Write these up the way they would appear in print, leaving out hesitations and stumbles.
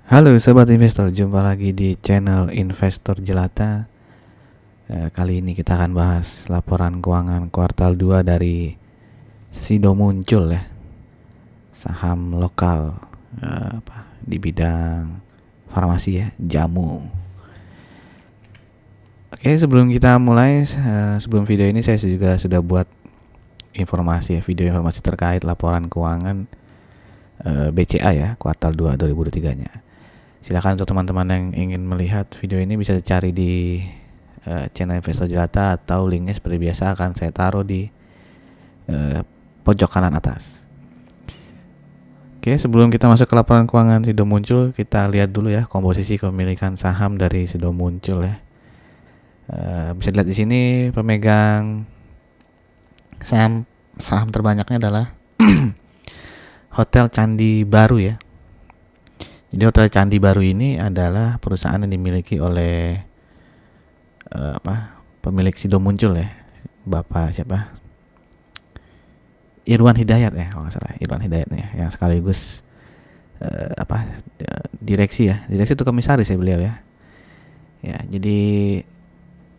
Halo sobat investor, jumpa lagi di channel Investor Jelata. Kali ini kita akan bahas laporan keuangan kuartal 2 dari Sido Muncul ya, saham lokal di bidang farmasi ya, jamu. Oke, sebelum kita mulai, sebelum video ini saya juga sudah buat informasi ya, video informasi terkait laporan keuangan BCA ya, kuartal 2 2023-nya. Silakan untuk teman-teman yang ingin melihat video ini bisa cari di channel Investor Jelata, atau linknya seperti biasa akan saya taruh di pojok kanan atas. Oke, sebelum kita masuk ke laporan keuangan Sido Muncul, kita lihat dulu ya komposisi kepemilikan saham dari Sido Muncul ya. Bisa dilihat di sini pemegang saham terbanyaknya adalah Hotel Candi Baru ya. Jadi Hotel Candi Baru ini adalah perusahaan yang dimiliki oleh pemilik Sido Muncul ya, Bapak siapa? Irwan Hidayat ya, kalau nggak salah, Irwan Hidayat ya, yang sekaligus direksi itu komisaris ya beliau ya. Ya, jadi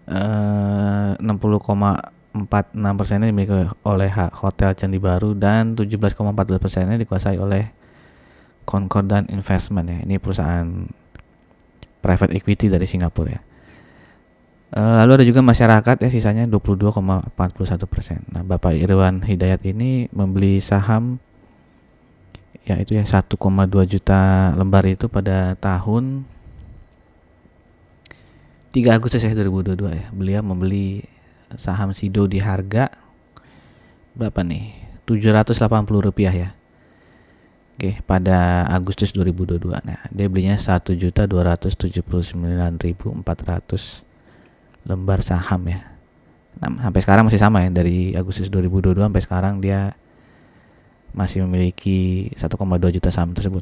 60,46% dimiliki oleh Hotel Candi Baru dan 17,14% dikuasai oleh Concordant Investment ya. Ini perusahaan private equity dari Singapura ya. Lalu ada juga masyarakat ya, sisanya 22,41%. Nah, Bapak Irwan Hidayat ini membeli saham ya itu ya 1,2 juta lembar itu pada tahun 3 Agustus ya 2022 ya. Beliau membeli saham Sido di harga berapa nih? Rp780 ya. Oke, pada Agustus 2022. Nah, dia belinya 1.279.400 lembar saham ya. Nah, sampai sekarang masih sama ya, dari Agustus 2022 sampai sekarang dia masih memiliki 1,2 juta saham tersebut.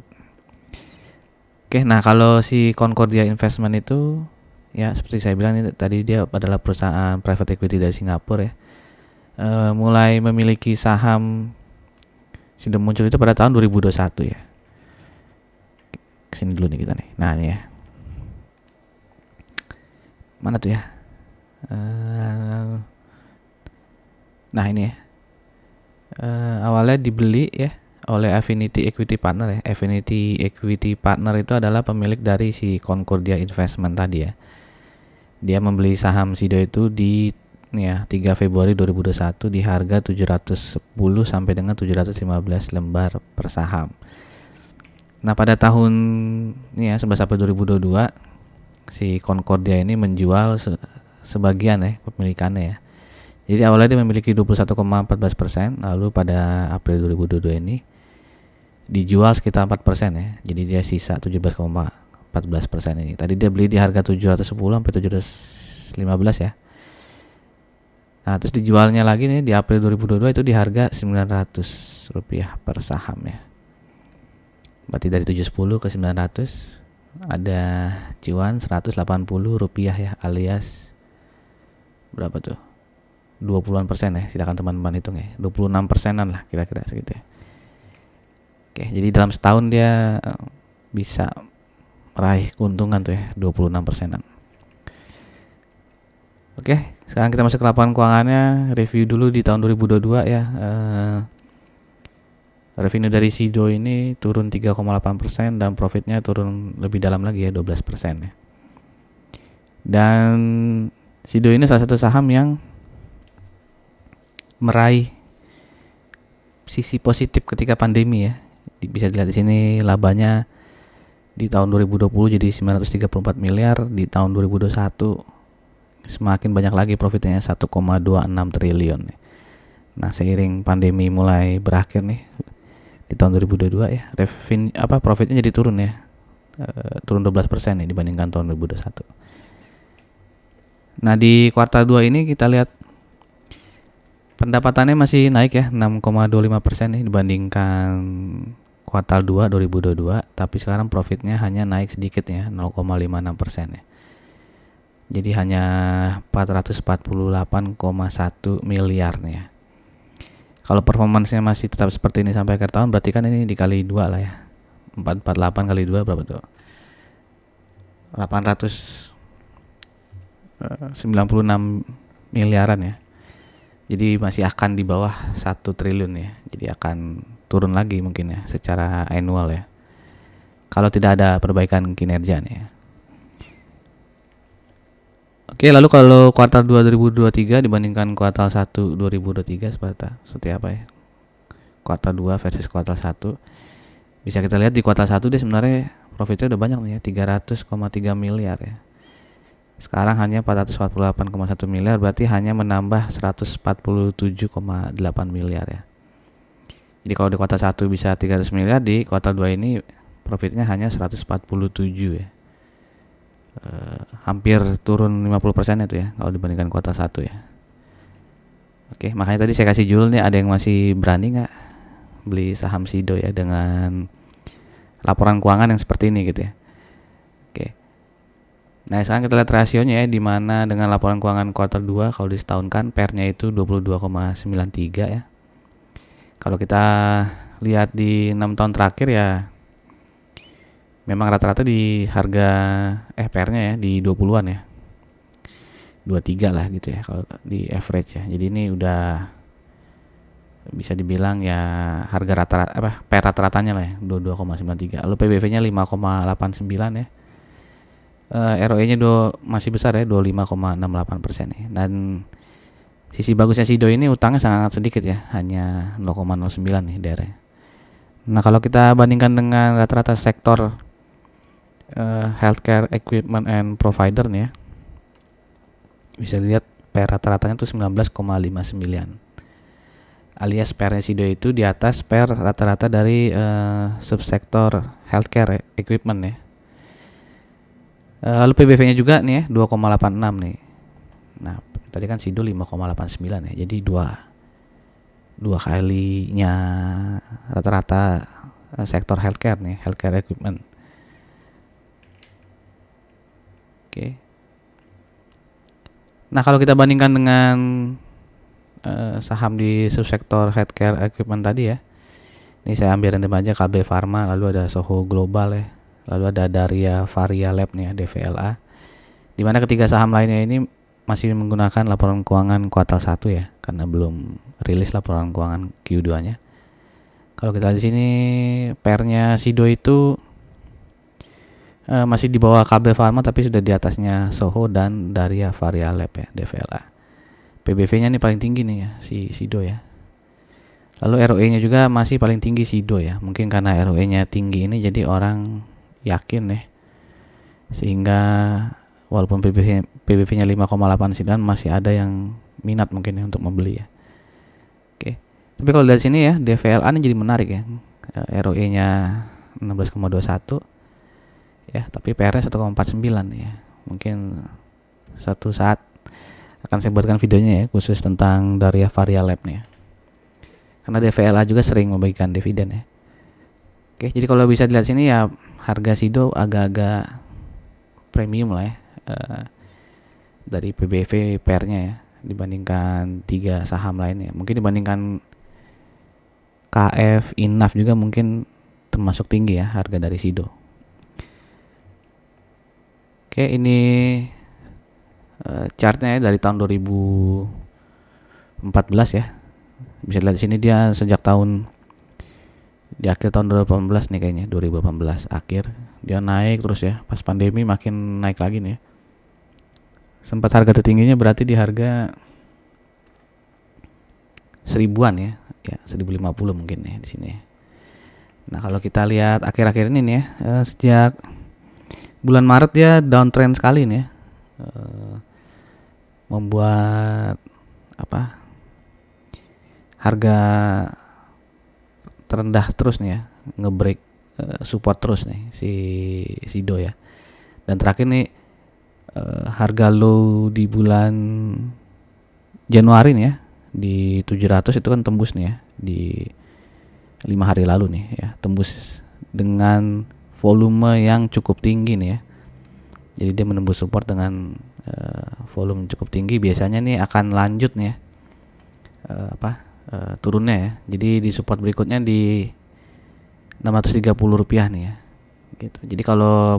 Oke, nah kalau si Concordia Investment itu ya seperti saya bilang ini tadi, dia adalah perusahaan private equity dari Singapura ya. Mulai memiliki saham sudah muncul itu pada tahun 2021 ya. Kesini dulu nih kita nih. Nah ini ya. Mana tuh ya? Nah ini ya. Awalnya dibeli ya oleh Affinity Equity Partner ya. Affinity Equity Partner itu adalah pemilik dari si Concordia Investment tadi ya. Dia membeli saham Sido itu di 3 Februari 2021 di harga 710 sampai dengan 715 lembar per saham. Nah, pada tahun 11 April 2022 si Concordia ini menjual sebagian ya kepemilikannya ya. Jadi awalnya dia memiliki 21,14%, lalu pada April 2022 ini dijual sekitar 4% ya. Jadi dia sisa 17,14% ini. Tadi dia beli di harga 710 sampai 715 ya. Nah, terus dijualnya lagi nih di April 2022 itu di harga Rp900 per saham ya. Berarti dari 710 ke 900 ada cuan Rp180 ya, alias berapa tuh? 20-an persen ya. Silakan teman-teman hitung ya. 26%-an lah kira-kira segitu ya. Oke, jadi dalam setahun dia bisa meraih keuntungan tuh ya, 26%-an. Oke, sekarang kita masuk ke laporan keuangannya. Review dulu di tahun 2022 ya. Revenue dari Sido ini turun 3,8% dan profitnya turun lebih dalam lagi ya, 12% ya. Dan Sido ini salah satu saham yang meraih sisi positif ketika pandemi ya. Bisa dilihat di sini labanya di tahun 2020 jadi 934 miliar, di tahun 2021 semakin banyak lagi profitnya 1,26 triliun. Nah, seiring pandemi mulai berakhir nih di tahun 2022 ya, profitnya jadi turun ya. Turun 12% nih dibandingkan tahun 2021. Nah, di kuartal 2 ini kita lihat pendapatannya masih naik ya, 6,25% nih dibandingkan kuartal 2 2022, tapi sekarang profitnya hanya naik sedikit ya, 0,56% ya. Jadi hanya 448,1 miliar nih ya. Kalau performancenya masih tetap seperti ini sampai akhir tahun, berarti kan ini dikali 2 lah ya. 448 kali 2 berapa tuh? 896 miliaran ya. Jadi masih akan di bawah 1 triliun ya. Jadi akan turun lagi mungkin ya secara annual ya. Kalau tidak ada perbaikan kinerja nih ya. Oke, lalu kalau kuartal 2 2023 dibandingkan kuartal 1 2023 seperti apa ya? Kuartal 2 versus kuartal 1. Bisa kita lihat di kuartal 1 dia sebenarnya profitnya udah banyak nih ya, 300,3 miliar ya. Sekarang hanya 448,1 miliar, berarti hanya menambah 147,8 miliar ya. Jadi kalau di kuartal 1 bisa 300 miliar, di kuartal 2 ini profitnya hanya 147 ya. Hampir turun 50% itu ya kalau dibandingkan kuartal 1 ya. Oke, makanya tadi saya kasih judul nih, ada yang masih berani nggak beli saham Sido ya dengan laporan keuangan yang seperti ini gitu ya. Oke. Nah, sekarang kita lihat rasionya ya, di mana dengan laporan keuangan kuartal 2 kalau disetahunkan PER-nya itu 22,93 ya. Kalau kita lihat di 6 tahun terakhir ya memang rata-rata di harga PER-nya ya di 20-an ya. 23 lah gitu ya kalau di average ya. Jadi ini udah bisa dibilang ya harga rata-rata PER rata-ratanya lah ya 22,93. Lalu PBV-nya 5,89 ya. ROE-nya masih besar ya 25,68% ya. Dan sisi bagusnya Sido ini utangnya sangat sedikit ya, hanya 0,09 nih daerah. Nah, kalau kita bandingkan dengan rata-rata sektor healthcare equipment and provider nih ya, bisa dilihat PER rata-ratanya tuh 19,59. Alias PER Sido itu di atas PER rata-rata dari subsektor healthcare equipment ya. Lalu PBV-nya juga nih ya 2,86 nih. Nah, tadi kan Sido 5,89 ya. Jadi dua kalinya rata-rata sektor healthcare nih, healthcare equipment. Oke. Nah, kalau kita bandingkan dengan saham di subsektor healthcare equipment tadi ya. Ini saya ambil random aja, KB Pharma, lalu ada Soho Global ya. Lalu ada Daria Varia Lab nih ya, DVLA. Di mana ketiga saham lainnya ini masih menggunakan laporan keuangan kuartal 1 ya, karena belum rilis laporan keuangan Q2-nya. Kalau kita lihat di sini PER-nya Sido itu masih di bawah KB Pharma tapi sudah di atasnya Soho dan Daria Varia Lab ya, DVLA. PBV-nya nih paling tinggi nih ya si Sido ya. Lalu ROE-nya juga masih paling tinggi Sido ya. Mungkin karena ROE-nya tinggi ini jadi orang yakin ya, sehingga walaupun PBV-nya 5,89 masih ada yang minat mungkin ya untuk membeli ya. Oke. Tapi kalau dari sini ya DVLA ini jadi menarik ya. ROE-nya 16,21 ya, tapi PR-nya 1,49 ya. Mungkin suatu saat akan saya buatkan videonya ya khusus tentang Daria Varia Lab nih ya. Karena DVLA juga sering membagikan dividen ya. Oke, jadi kalau bisa dilihat sini ya harga Sido agak-agak premium lah ya dari PBV PER-nya ya dibandingkan 3 saham lainnya. Mungkin dibandingkan KF, Inaf juga mungkin termasuk tinggi ya harga dari Sido. Oke, ini chartnya ya dari tahun 2014 ya. Bisa lihat di sini dia sejak di akhir tahun 2018 nih kayaknya, 2018 akhir dia naik terus ya, pas pandemi makin naik lagi nih ya. Sempat harga tertingginya berarti di harga 1000-an ya, 1050 mungkin ya di sini. Nah, kalau kita lihat akhir-akhir ini nih ya, sejak bulan Maret dia downtrend sekali nih ya. Membuat harga terendah terus nih ya, ngebreak support terus nih si Sido ya. Dan terakhir nih harga low di bulan Januari nih ya di 700 itu kan tembus nih ya di 5 hari lalu nih ya, tembus dengan volume yang cukup tinggi nih ya. Jadi dia menembus support dengan volume cukup tinggi, biasanya nih akan lanjut nih ya turunnya ya. Jadi di support berikutnya di 630 rupiah nih ya gitu. Jadi kalau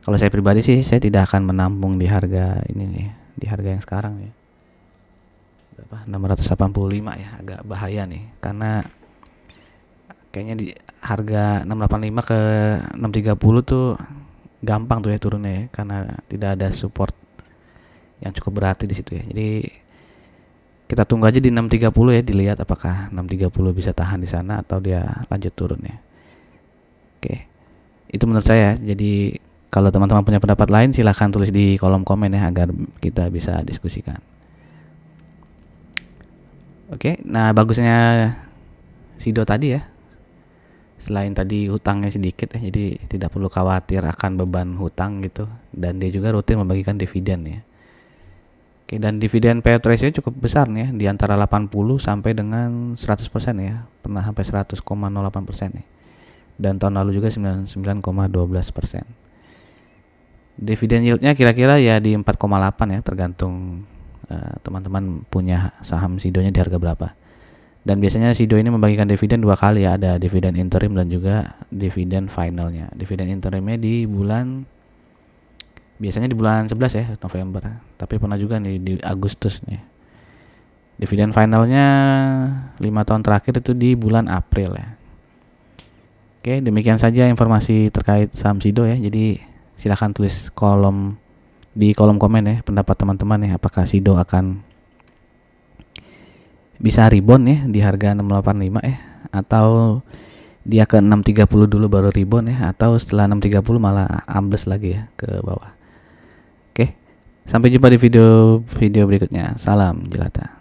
Kalau saya pribadi sih saya tidak akan menampung di harga ini nih, di harga yang sekarang ya. Berapa? 685 ya, agak bahaya nih karena kayaknya di harga 685 ke 630 tuh gampang tuh ya turunnya ya, karena tidak ada support yang cukup berarti di situ ya. Jadi kita tunggu aja di 630 ya, dilihat apakah 630 bisa tahan di sana atau dia lanjut turun ya. Oke. Itu menurut saya. Jadi kalau teman-teman punya pendapat lain silahkan tulis di kolom komen ya agar kita bisa diskusikan. Oke, nah bagusnya Sido tadi ya, selain tadi hutangnya sedikit ya, jadi tidak perlu khawatir akan beban hutang gitu, dan dia juga rutin membagikan dividen ya. Oke, dan dividen payout ratio cukup besar nih ya, di antara 80 sampai dengan 100% ya, pernah sampai 100,08% nih. Dan tahun lalu juga 99,12%. Dividen yieldnya kira-kira ya di 4,8 ya, tergantung teman-teman punya saham Sidonya di harga berapa. Dan biasanya Sido ini membagikan dividen 2 kali ya, ada dividen interim dan juga dividen finalnya. Dividen interimnya biasanya di bulan 11 ya, November. Tapi pernah juga nih di Agustus nih. Dividen finalnya 5 tahun terakhir itu di bulan April ya. Oke, demikian saja informasi terkait saham Sido ya. Jadi silahkan tulis di kolom komen ya pendapat teman-teman ya, apakah Sido akan bisa rebound ya di harga 685 ya, atau dia ke 630 dulu baru rebound ya, atau setelah 630 malah ambles lagi ya ke bawah. Oke, sampai jumpa di video berikutnya. Salam jelata.